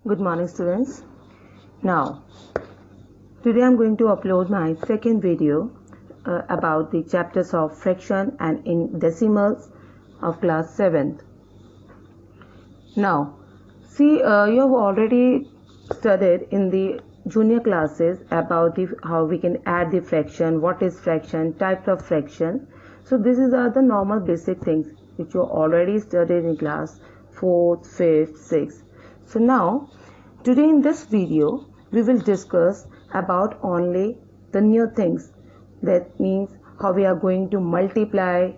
Good morning, students. Now, today I'm going to upload my second video about the chapters of fraction and in decimals of class 7th. Now, see, you have already studied in the junior classes about how we can add the fraction, what is fraction, types of fraction. So, these are the normal basic things which you already studied in class 4th, 5th, 6th. So, now, today in this video, we will discuss about only the new things. That means how we are going to multiply,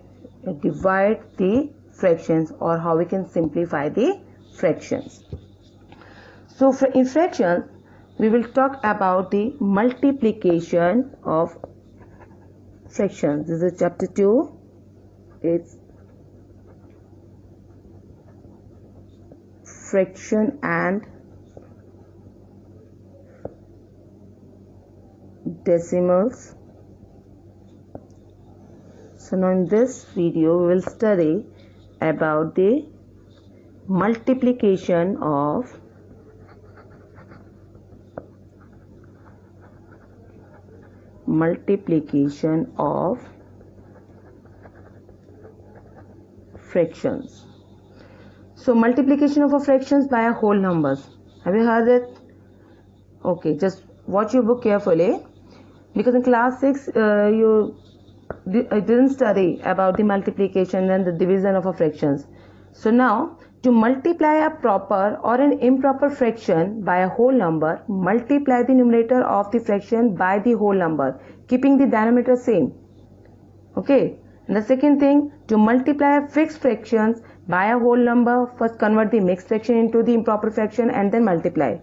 divide the fractions, or how we can simplify the fractions. So in fractions, we will talk about the multiplication of fractions. This is chapter 2. It's fraction and decimals. So now in this video we will study about the multiplication of fractions. So multiplication of fractions by a whole numbers. Have you heard it? Okay, just watch your book carefully, because in class 6 I didn't study about the multiplication and the division of fractions. So now, to multiply a proper or an improper fraction by a whole number, multiply the numerator of the fraction by the whole number, keeping the denominator same. Okay. And the second thing, to multiply fixed fractions by a whole number, first convert the mixed fraction into the improper fraction and then multiply.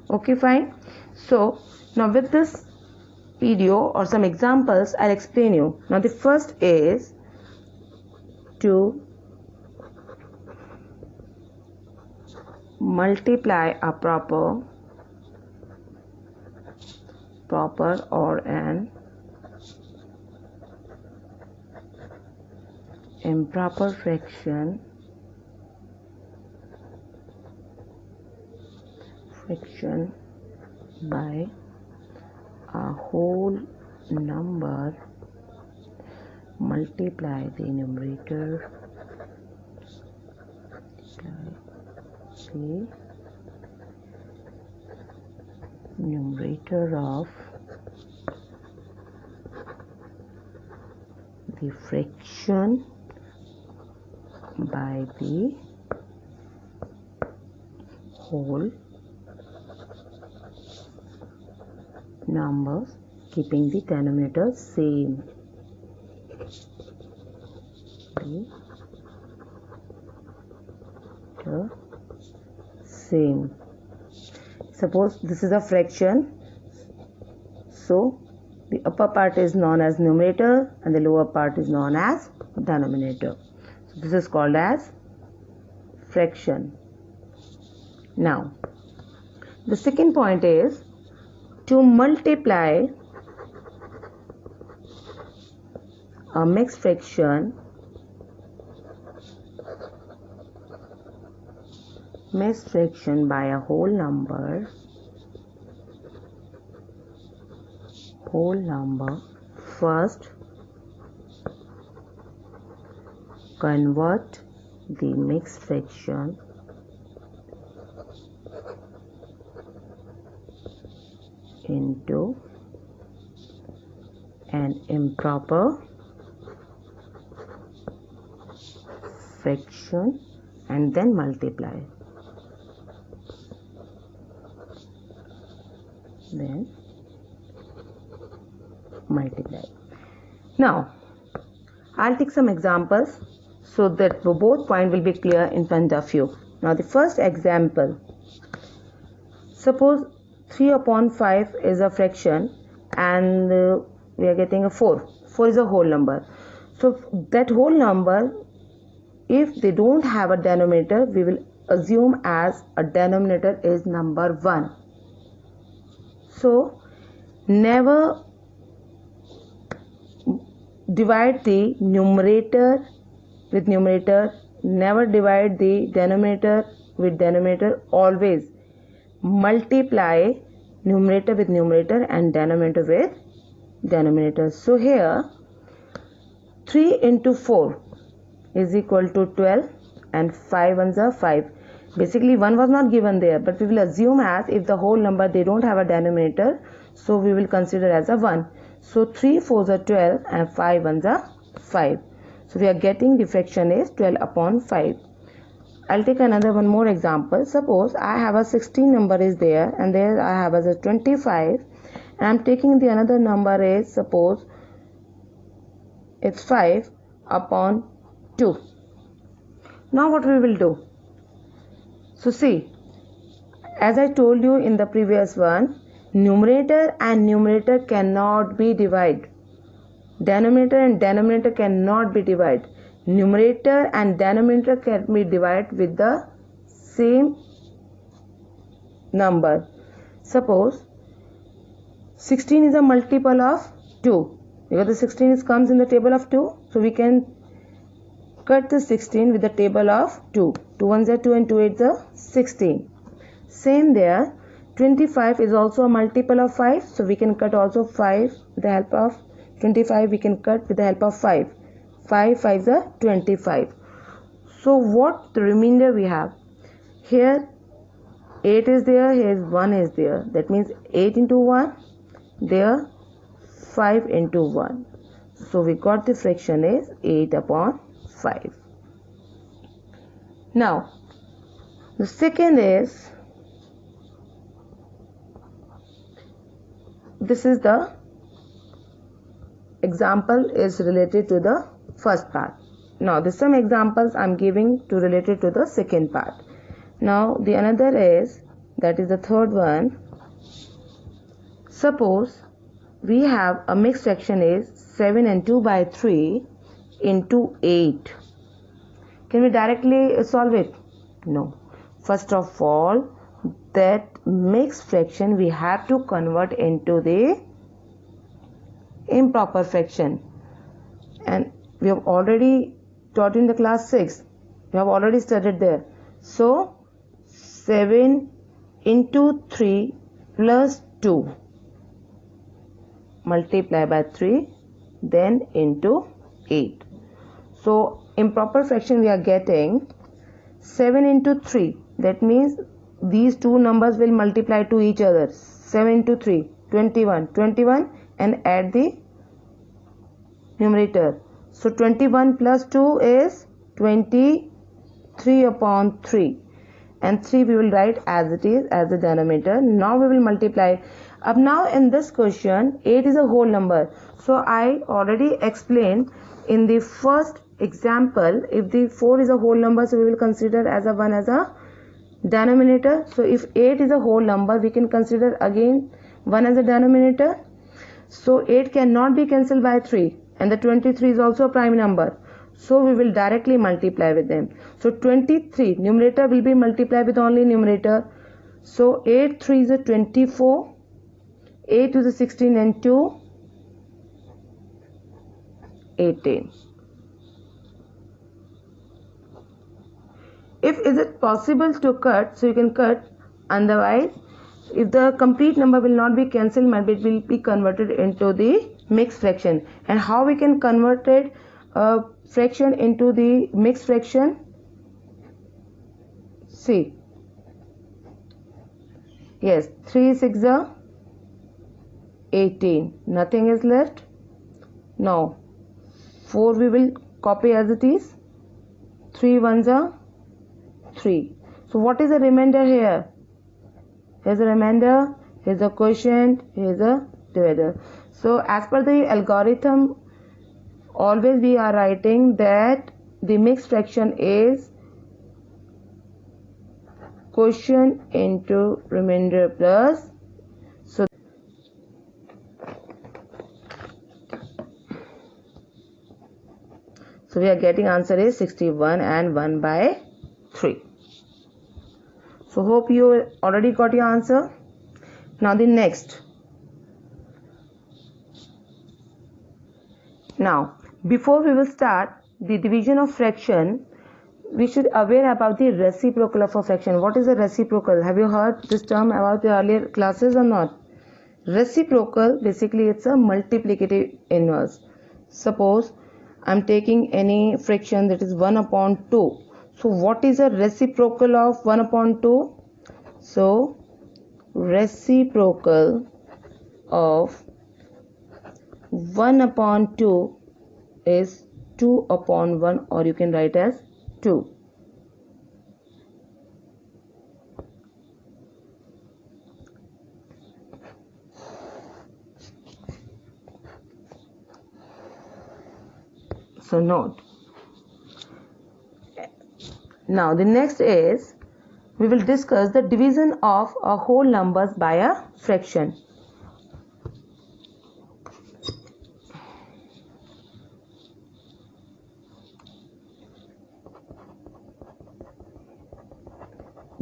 Okay, fine. So now with this video or some examples, I'll explain you. Now the first is to multiply a proper or an improper fraction by a whole number, multiply the numerator of the fraction by the whole numbers, keeping the denominator same. Suppose this is a fraction, so the upper part is known as numerator and the lower part is known as denominator. So this is called as fraction. Now the second point is to multiply a mixed fraction by a whole number, first convert the mixed fraction into an improper fraction and then multiply. Now I'll take some examples so that both points will be clear in front of you. Now the first example, suppose 3 upon 5 is a fraction and we are getting a 4. 4 is a whole number. So that whole number, if they don't have a denominator, we will assume as a denominator is number 1. So never divide the numerator with numerator, never divide the denominator with denominator. Always multiply numerator with numerator and denominator with denominator. So here 3 into 4 is equal to 12 and 5 ones are 5. Basically 1 was not given there, but we will assume as if the whole number they don't have a denominator, so we will consider as a 1. So 3 4s are 12 and 5 ones are 5. So we are getting the fraction is 12 upon 5. I'll take another one more example. Suppose I have a 16 number is there and there I have as a 25 and I'm taking the another number is, suppose it's 5 upon 2. Now what we will do? So see, as I told you in the previous one, numerator and numerator cannot be divided. Denominator and denominator cannot be divided. Numerator and denominator can be divided with the same number. Suppose 16 is a multiple of 2 because the 16 comes in the table of 2, so we can cut the 16 with the table of 2. 2 ones are 2 and 2 8s are 16. Same there, 25 is also a multiple of 5, so we can cut also 5 with the help of 25. We can cut with the help of 5. 5 5s are 25. So what the remainder we have? Here 8 is there, here is 1 is there. That means 8 into 1, there 5 into 1. So we got the fraction is 8 upon 5. Now the second is, this is the example is related to the first part. Now there's some examples I'm giving to related to the second part. Now the another is, that is the third one. Suppose we have a mixed fraction is 7 and 2 by 3 into 8. Can we directly solve it? No. First of all, that mixed fraction we have to convert into the improper fraction, and we have already taught in the class 6. We have already studied there. So 7 into 3 plus 2 multiply by 3 then into 8. So improper fraction we are getting 7 into 3. That means these two numbers will multiply to each other. 7 into 3 21 and add the numerator. So 21 plus 2 is 23 upon 3 and 3 we will write as it is as the denominator. Now we will multiply. Up now in this question 8 is a whole number. So I already explained in the first example, if the 4 is a whole number, so we will consider as a 1 as a denominator. So if 8 is a whole number, we can consider again 1 as a denominator. So 8 cannot be cancelled by 3 and the 23 is also a prime number. So we will directly multiply with them. So 23 numerator will be multiplied with only numerator. So 8 3 is a 24, 8 is a 16 and 2 18. If is it possible to cut, so you can cut. Otherwise, if the complete number will not be cancelled, it will be converted into the mixed fraction. And how we can convert it fraction into the mixed fraction? See, yes, 3 6 are 18. Nothing is left. Now 4 we will copy as it is. 3 1s are 3. So what is the remainder here? Here's a remainder, here's a quotient, here's a divisor. So as per the algorithm, always we are writing that the mixed fraction is quotient into remainder plus. So we are getting answer is 61 and 1 by 3. So hope you already got your answer. Now the next. Now before we will start the division of fraction, we should aware about the reciprocal of a fraction. What is a reciprocal? Have you heard this term about the earlier classes or not? Reciprocal, basically it's a multiplicative inverse. Suppose I'm taking any fraction that is 1 upon 2. So what is a reciprocal of 1 upon 2? So reciprocal of 1 upon 2 is 2 upon 1, or you can write as 2. So note. Now the next is, we will discuss the division of a whole numbers by a fraction.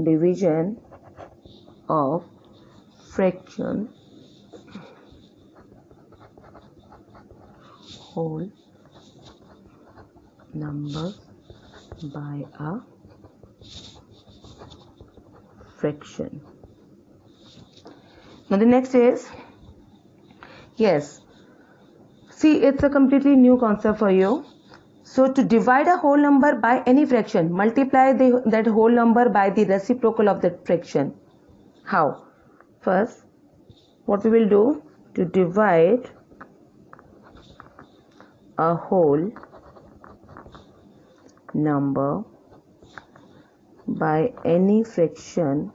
Division of fraction whole number by a fraction. Now the next is, yes, see, it's a completely new concept for you. So to divide a whole number by any fraction, multiply that whole number by the reciprocal of that fraction. How? First, what we will do, to divide a whole number by any fraction,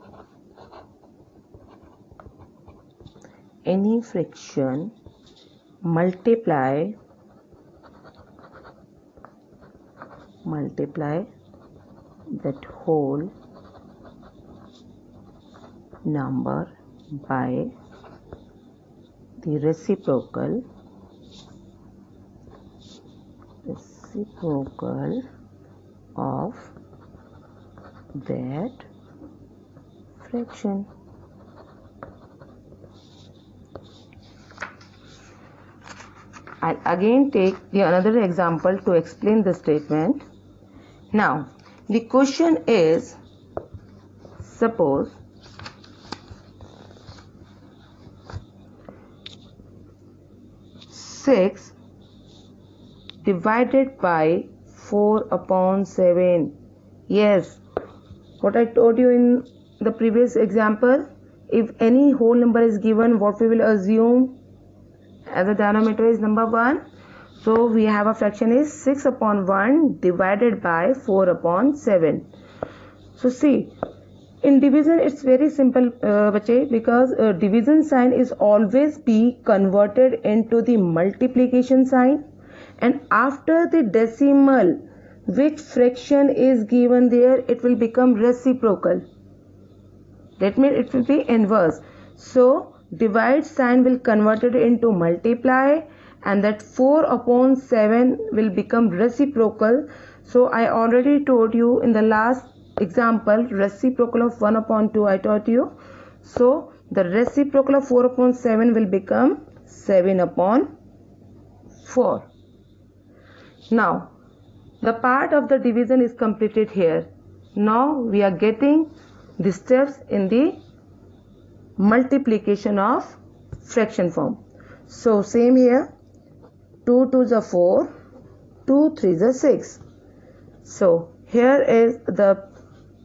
multiply that whole number by the reciprocal of that fraction. I'll again take another example to explain the statement. Now the question is, suppose six divided by 4 upon 7. Yes, what I told you in the previous example, if any whole number is given, what we will assume as a denominator is number 1. So we have a fraction is 6 upon 1 divided by 4 upon 7. So see, in division it's very simple, because division sign is always be converted into the multiplication sign, and after the decimal which fraction is given there, it will become reciprocal. That means it will be inverse. So divide sign will convert it into multiply, and that 4 upon 7 will become reciprocal. So I already told you in the last example, reciprocal of 1 upon 2 I taught you. So the reciprocal of 4 upon 7 will become 7 upon 4. Now the part of the division is completed here. Now we are getting the steps in the multiplication of fraction form. So same here, 2 2s are 4, 2 3s are 6. So here is the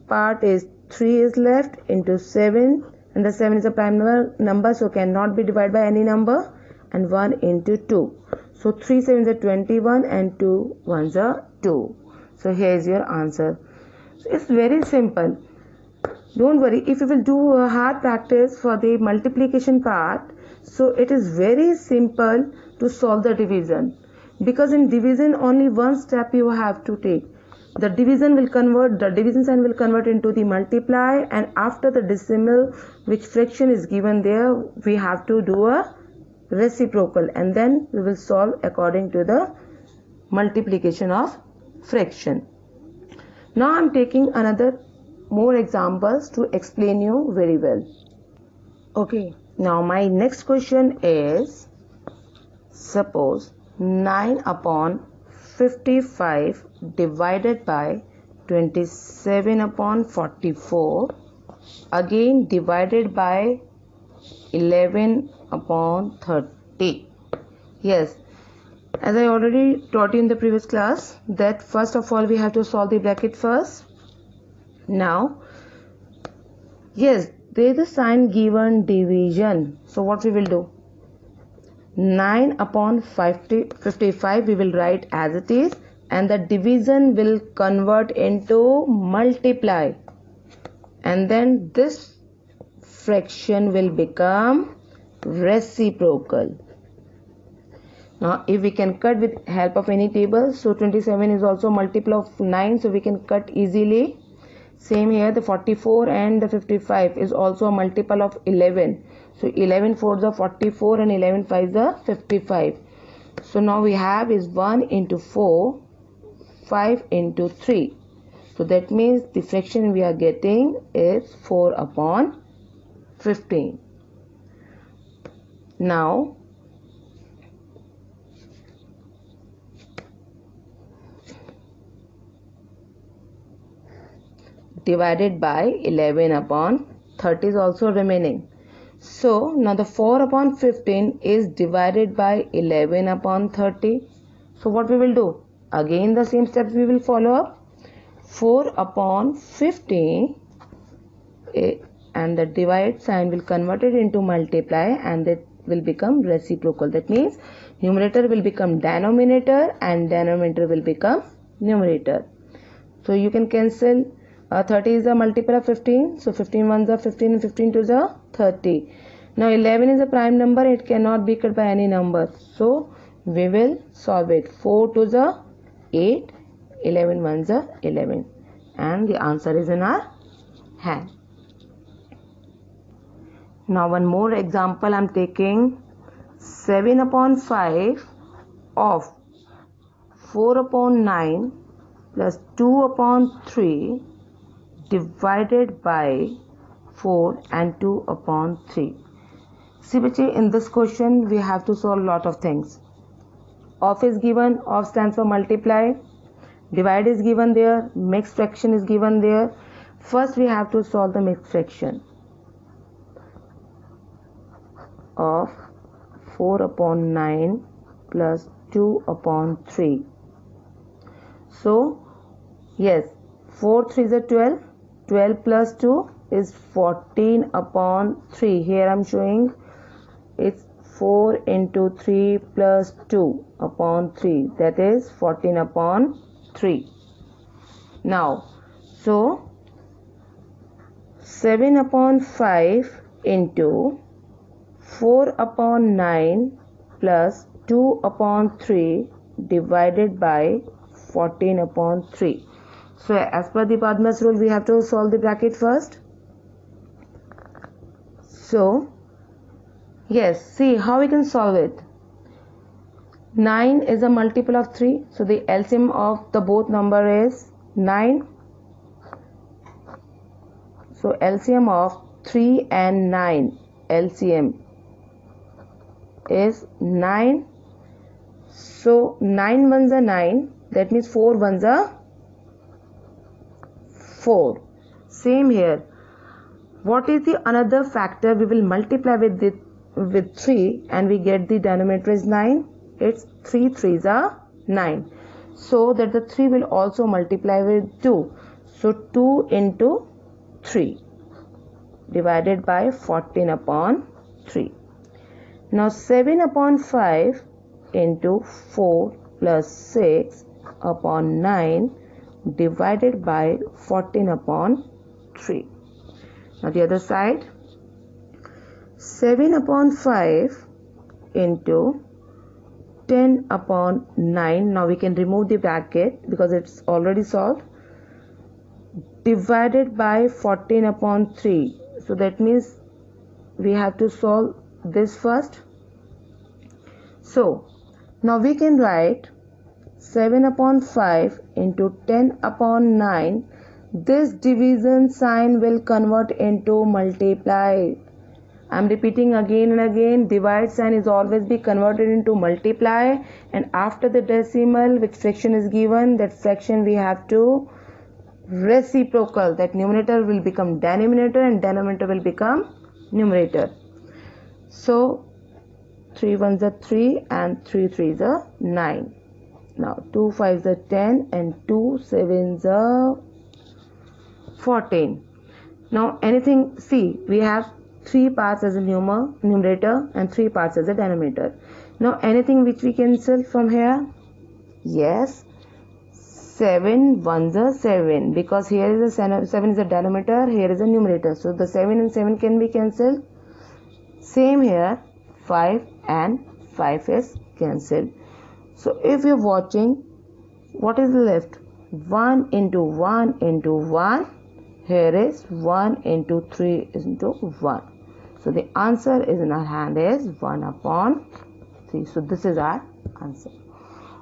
part is 3 is left into 7, and the 7 is a prime number, so cannot be divided by any number, and 1 into 2. So 3 7s are 21 and 2 1s are 2. So here is your answer. So it's very simple. Don't worry, if you will do a hard practice for the multiplication part, so it is very simple to solve the division, because in division only one step you have to take. The division sign will convert into the multiply, and after the decimal which fraction is given there, we have to do a reciprocal, and then we will solve according to the multiplication of fraction. Now I am taking more examples to explain you very well. Okay, now my next question is, suppose 9 upon 55 divided by 27 upon 44 again divided by 11 upon 30. Yes, as I already taught you in the previous class that first of all we have to solve the bracket first. Now, yes, there is a sign given division. So what we will do? 9 upon 55 we will write as it is, and the division will convert into multiply, and then this fraction will become reciprocal. Now if we can cut with help of any table, so 27 is also multiple of 9, so we can cut easily. Same here, the 44 and the 55 is also a multiple of 11. So 11 4s are 44 and 11 5s are 55. So now we have is 1 into 4, 5 into 3. So that means the fraction we are getting is 4 upon 15. Now divided by 11 upon 30 is also remaining. So now the 4 upon 15 is divided by 11 upon 30. So what we will do? Again the same steps we will follow up. 4 upon 15 and the divide sign will convert it into multiply, and it will become reciprocal. That means numerator will become denominator and denominator will become numerator. So you can cancel. 30 is a multiple of 15, so 15 1s are 15 and 15 2s are 30. Now 11 is a prime number, it cannot be cut by any number, so we will solve it. 4 2s are 8, 11 1s are 11, and the answer is in our hand. Now one more example I am taking. 7 upon 5 of 4 upon 9 plus 2 upon 3 divided by 4 and 2 upon 3. See bache, in this question we have to solve a lot of things. Of is given, of stands for multiply, divide is given there, mixed fraction is given there. First we have to solve the mixed fraction of 4 upon 9 plus 2 upon 3. So yes, 4 3s are 12. 12 plus 2 is 14 upon 3. Here I am showing it's 4 into 3 plus 2 upon 3. That is 14 upon 3. Now, so 7 upon 5 into 4 upon 9 plus 2 upon 3 divided by 14 upon 3. So as per the Padmas rule, we have to solve the bracket first. So yes, see how we can solve it. 9 is a multiple of 3, so the LCM of the both number is 9. So LCM of 3 and 9, LCM is 9. So 9 1s are 9, that means 4 1s are 4. Same here. What is the another factor? We will multiply with 3 and we get the denominator is 9. It's 3 3s are 9. So that the 3 will also multiply with 2. So 2 into 3 divided by 14 upon 3. Now 7 upon 5 into 4 plus 6 upon 9 divided by 14 upon 3. Now the other side, 7 upon 5 into 10 upon 9. Now we can remove the bracket because it's already solved. Divided by 14 upon 3. So that means we have to solve this first. So now we can write 7 upon 5 into 10 upon 9. This division sign will convert into multiply. I am repeating again and again, divide sign is always be converted into multiply, and after the decimal which fraction is given, that fraction we have to reciprocal, that numerator will become denominator and denominator will become numerator. So 3 1s are 3 and 3 3s are 9. Now 2 5s are 10 and 2 7s are 14. Now anything, see, we have 3 parts as a numerator and 3 parts as a denominator. Now anything which we cancel from here? Yes, 7 1s are 7, because here is a 7 is a denominator, here is a numerator. So the 7 and 7 can be cancelled. Same here, 5 and 5 is cancelled. So if you're watching, what is left? 1 into 1 into 1. Here is 1 into 3 into 1. So the answer is in our hand is 1 upon 3. So this is our answer.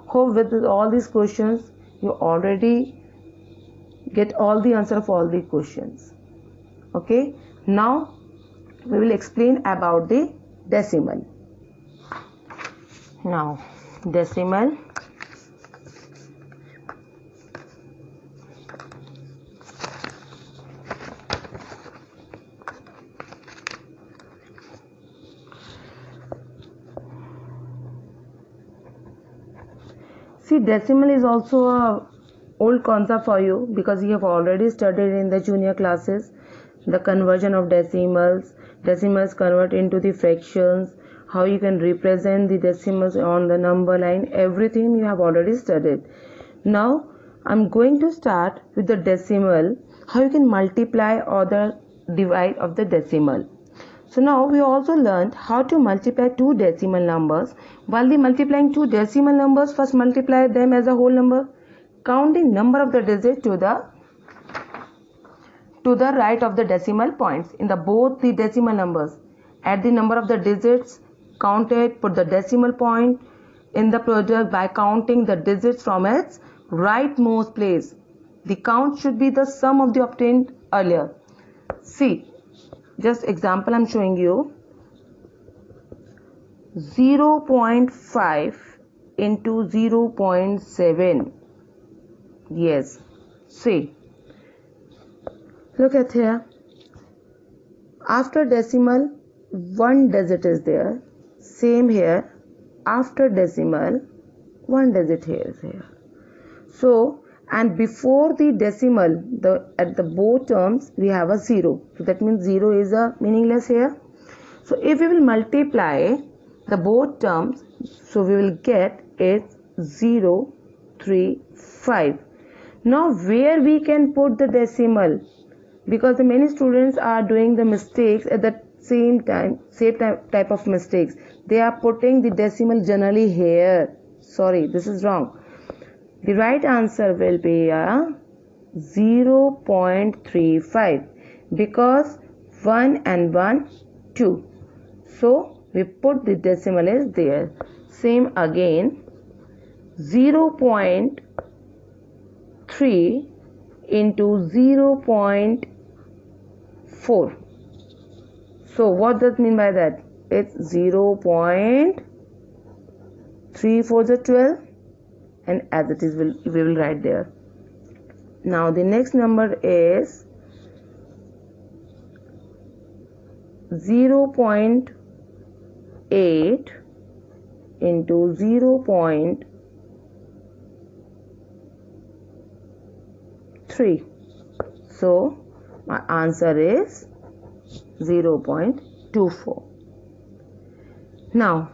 Hope with all these questions you already get all the answer of all the questions. Okay. Now we will explain about the decimal. Now decimal. See, decimal is also a old concept for you, because you have already studied in the junior classes the conversion of decimals convert into the fractions, how you can represent the decimals on the number line, everything you have already studied. Now I'm going to start with the decimal, how you can multiply or the divide of the decimal. So now we also learned how to multiply two decimal numbers. While the multiplying two decimal numbers, first multiply them as a whole number. Count the number of the digits to the right of the decimal points in the both the decimal numbers. Add the number of the digits counted, put the decimal point in the product by counting the digits from its rightmost place. The count should be the sum of the obtained earlier. See, just example I'm showing you. 0.5 into 0.7. Yes. See. Look at here. After decimal, one digit is there. Same here. After decimal, one digit here is here. So, and before the decimal, at the both terms, we have a 0. So that means 0 is a meaningless here. So if we will multiply the both terms, so we will get it 0, 3, 5. Now where we can put the decimal? Because the many students are doing the mistakes at the same type of mistakes. They are putting the decimal generally here. Sorry, this is wrong. The right answer will be 0.35, because 1 and 1, 2. So we put the decimal is there. Same again, 0.3 into 0.4. So what does it mean by that? It's 0.3 for the 12, and as it is we will write there. Now the next number is 0.8 into 0.3. So my answer is 0.24. Now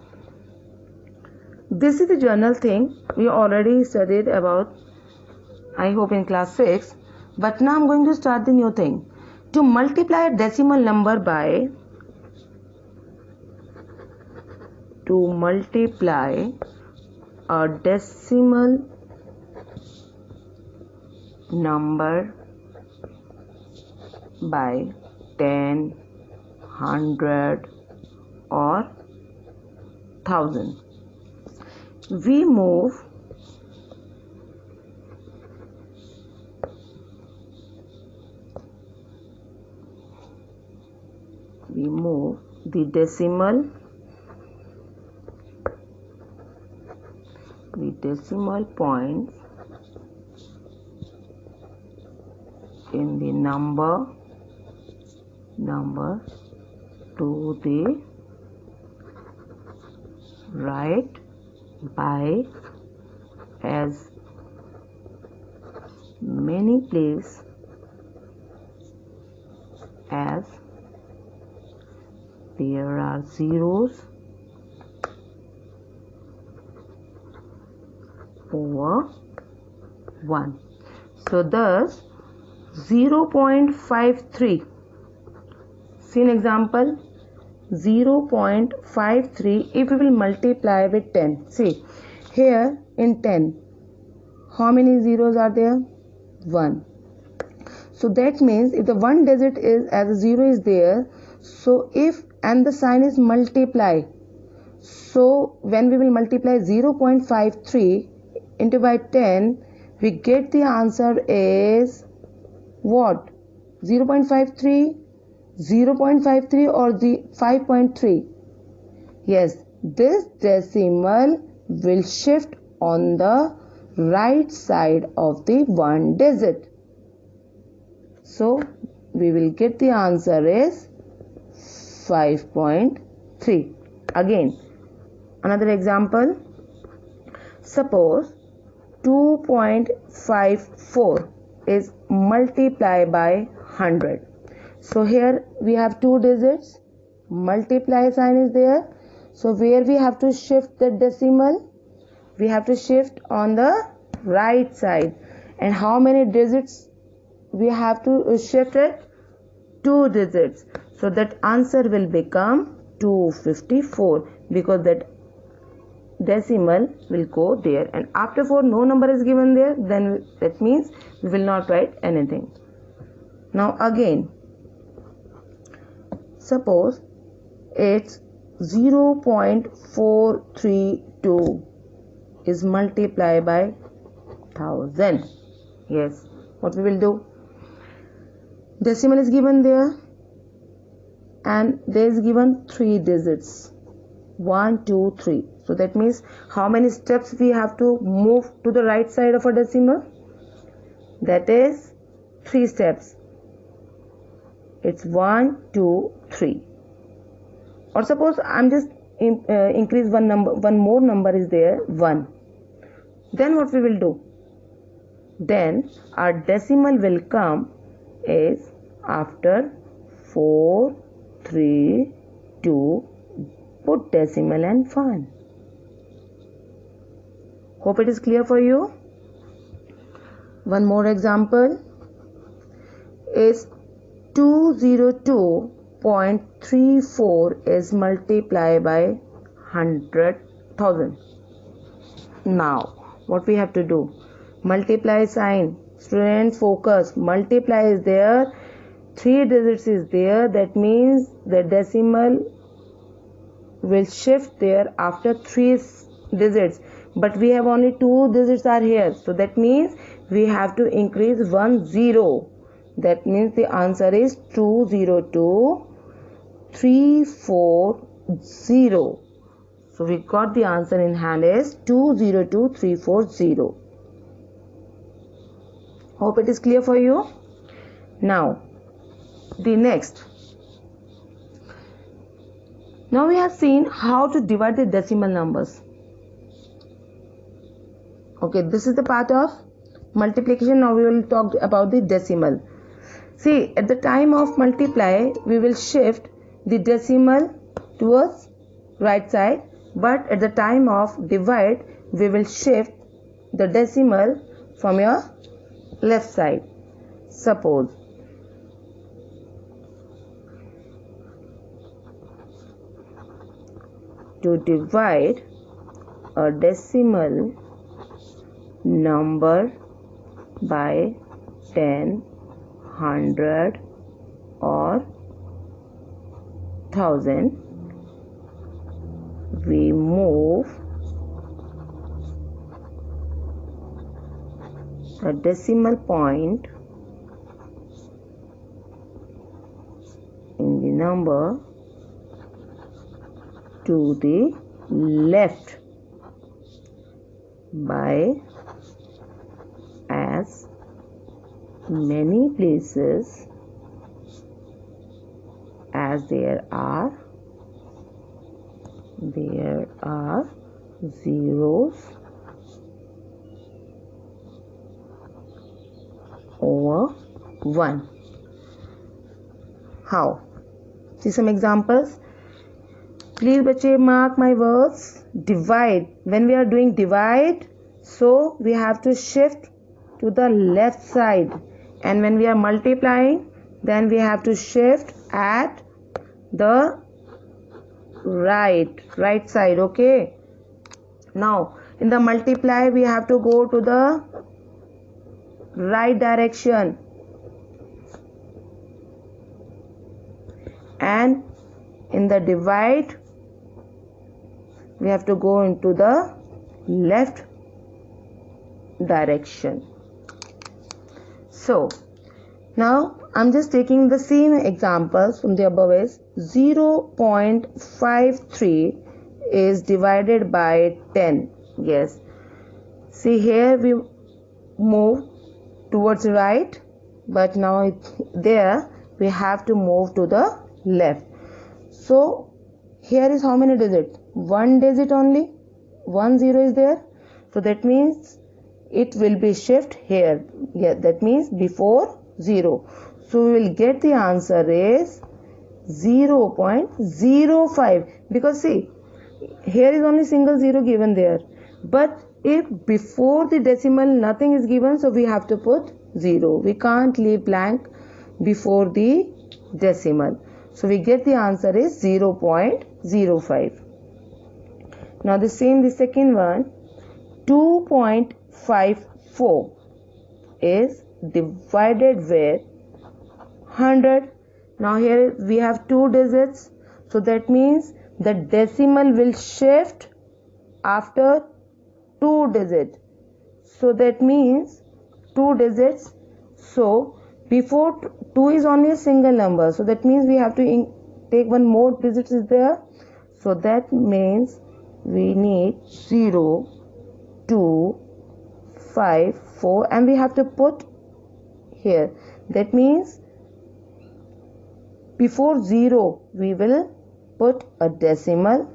this is the general thing we already studied about, I hope in class 6. But now I'm going to start the new thing. To multiply a decimal number by by 10, 100 or 1000. We move the decimal points number to the right by as many places as there are zeros over 1. So thus 0.53, see an example, 0.53 if we will multiply with 10. See here in 10 how many zeros are there? 1. So that means if the one digit is as a 0 is there, so if and the sign is multiply, so when we will multiply 0.53 into by 10, we get the answer is what? 0.53, 0.53 or the 5.3? Yes, this decimal will shift on the right side of the one digit. So we will get the answer is 5.3. Again, another example. Suppose 2.54 is multiplied by 100. So here we have two digits, multiply sign is there. So where we have to shift the decimal? We have to shift on the right side. And how many digits we have to shift it? 2 digits. So that answer will become 254 because that decimal will go there, and after 4 no number is given there, then that means we will not write anything. Now again, suppose it's 0.432 is multiplied by 1000. Yes, what we will do? Decimal is given there and there is given 3 digits, 1, 2, 3. So that means how many steps we have to move to the right side of a decimal? That is 3 steps. It's 1, 2, 3. Or suppose I'm just increase one number, one more number is there, 1. Then what we will do? Then our decimal will come is after 4, 3, 2, put decimal and fine. Hope it is clear for you. One more example is 202.34 is multiplied by 100,000. Now what we have to do? Multiply sign. Students focus. Multiply is there, 3 digits is there, that means the decimal will shift there after 3 digits, but we have only 2 digits are here, so that means we have to increase 1 0. That means the answer is 202,340. So we got the answer in hand is 202,340. Hope it is clear for you. Now the next. Now we have seen how to divide the decimal numbers. Okay, this is the part of multiplication. Now we will talk about the decimal. See, at the time of multiply, we will shift the decimal towards right side, but at the time of divide, we will shift the decimal from your left side. Suppose to divide a decimal number by 10, 100 or 1000, we move a decimal point in the number to the left by as many places as there are zeros over 1. How? See some examples. Please bache, mark my words. Divide. When we are doing divide, so we have to shift to the left side, and when we are multiplying, then we have to shift at the right side. Okay, now in the multiply we have to go to the right direction, and in the divide we have to go into the left direction. So now I'm just taking the same examples from the above. Is 0.53 is divided by 10. Yes, see here we move towards right, but now there we have to move to the left. So here is how many digits? One digit only, 1 0 is there, so that means it will be shift here. Yeah, that means before 0. So we will get the answer is 0.05, because see here is only single 0 given there, but if before the decimal nothing is given, so we have to put 0. We can't leave blank before the decimal. So we get the answer is 0.05. Now the second one, 2.54 is divided with 100. Now here we have 2 digits, so that means the decimal will shift after 2 digits. So that means 2 digits. So before 2 is only a single number, so that means we have to take one more digit is there. So that means we need 0, 2, 5, 4, and we have to put here. That means before 0 we will put a decimal,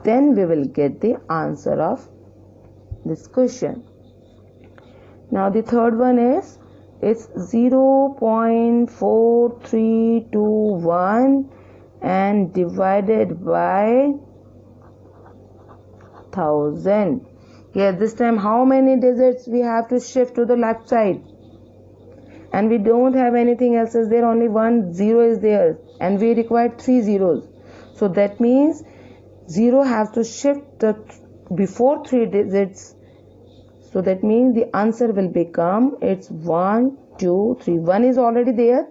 then we will get the answer of this question. Now the third one is, it's 0.4321 and divided by 1000. Here this time how many digits we have to shift to the left side, and we don't have anything else is there, only 1 0 is there, and we require 3 zeros. So that means 0 has to shift before 3 digits. So that means the answer will become, it's 1, 2, 3. 1 is already there,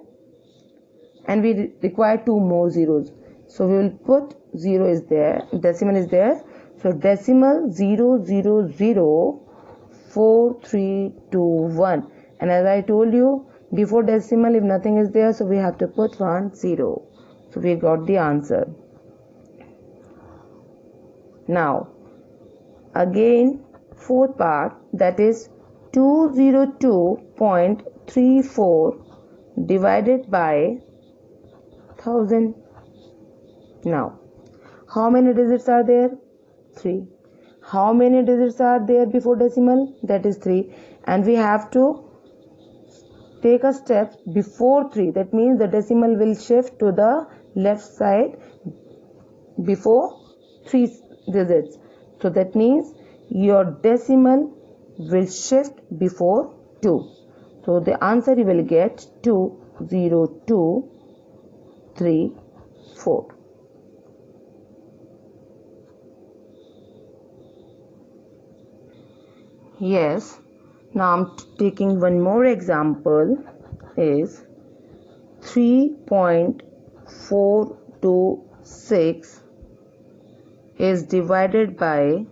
and we require 2 more zeros. So we will put 0 is there, decimal is there. So decimal 0004321. And as I told you, before decimal if nothing is there, so we have to put 1 0. So we got the answer. Now again fourth part, that is 202.34 divided by 1000. Now how many digits are there? 3. How many digits are there before decimal? That is 3, and we have to take a step before 3. That means the decimal will shift to the left side before 3 digits. So that means your decimal will shift before 2. So the answer you will get 20234. Yes, now I'm taking one more example, is 3.426 is divided by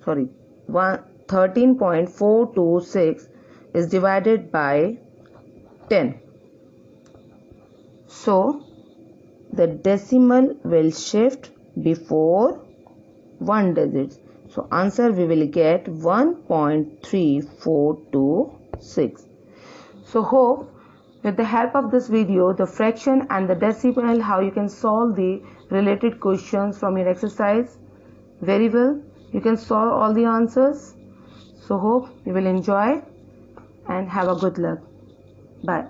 13.426 is divided by 10. So the decimal will shift before 1 digit. So answer we will get 1.3426. So hope with the help of this video, the fraction and the decimal, how you can solve the related questions from your exercise very well. You can solve all the answers. So hope you will enjoy and have a good luck. Bye.